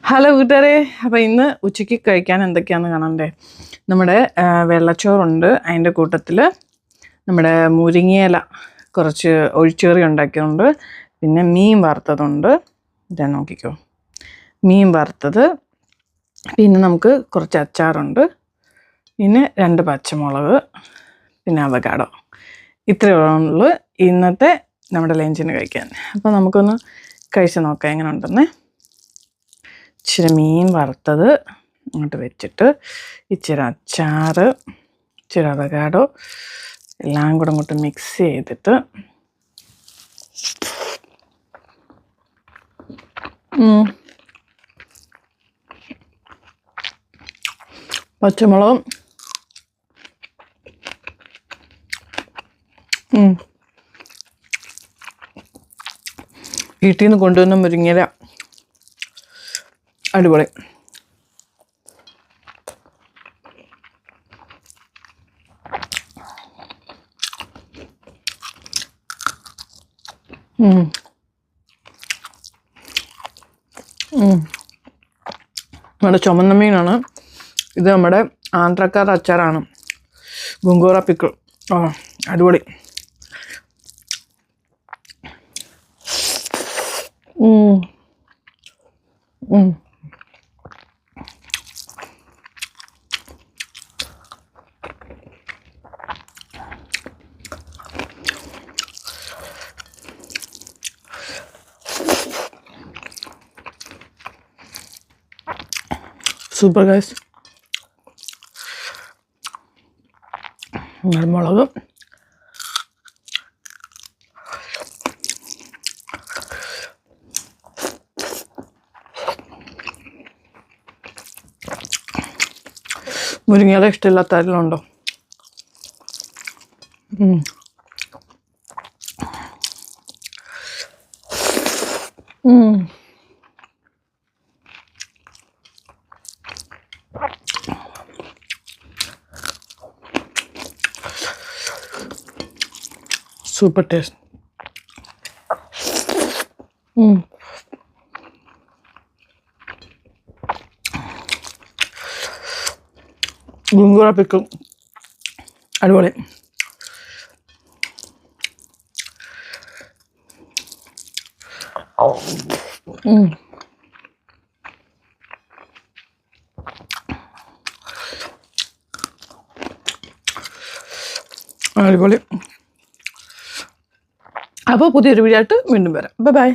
Hello കൂട്ടുകാരെ, അപ്പോൾ ഇന്ന് ഉച്ചയ്ക്ക് കഴിക്കാൻ എന്തൊക്കെയാണെന്ന് കാണണ്ടേ. നമ്മുടെ വെള്ളച്ചോറുണ്ട്, അതിൻ്റെ കൂട്ടത്തിൽ നമ്മുടെ മുരിങ്ങയില കുറച്ച് ഒഴിച്ചുകറി ഉണ്ടാക്കിയുണ്ട്, പിന്നെ മീൻ വറുത്തതുണ്ട്. ഇതാ നോക്കിക്കോ, മീൻ വറുത്തത്, പിന്നെ നമുക്ക് കുറച്ച് അച്ചാറുണ്ട്, പിന്നെ 2 പച്ചമുളക്, പിന്നെ അവകാഡോ. ഇത്രയേ ഉള്ളൂ ഇന്നത്തെ നമ്മുടെ ലഞ്ചിന് കഴിക്കാൻ. അപ്പോൾ നമുക്കൊന്ന് കഴിച്ച് നോക്കാം എങ്ങനെ ഉണ്ടെന്ന്. ഇച്ചിരി മീൻ വറുത്തത് അങ്ങോട്ട് വെച്ചിട്ട്, ഇച്ചിരി അച്ചാറ്, ഇച്ചിരി അവകാഡോ, എല്ലാം കൂടെ അങ്ങോട്ട് മിക്സ് ചെയ്തിട്ട് പച്ചമുളകും വീട്ടിൽ നിന്ന് കൊണ്ടുവന്ന മുരിങ്ങയില അടിപൊളി. നമ്മുടെ ചുമന്ന മീനാണ് ഇത്. നമ്മുടെ ആന്ധ്രക്കാർ അച്ചാറാണ്, ഗുങ്കോറ പിക്കിൾ. അടിപൊളി. Super guys. മുളക് മുരിങ്ങയില ഇഷ്ടമില്ലാത്ത ആരെങ്കിലും ഉണ്ടോ? Super taste. ഗുങ്കോറ പിക്കിൾ അടിപൊളി. അടിപൊളി. അപ്പോൾ പുതിയൊരു വീഡിയോ ആയിട്ട് വീണ്ടും വരാം. ബൈ.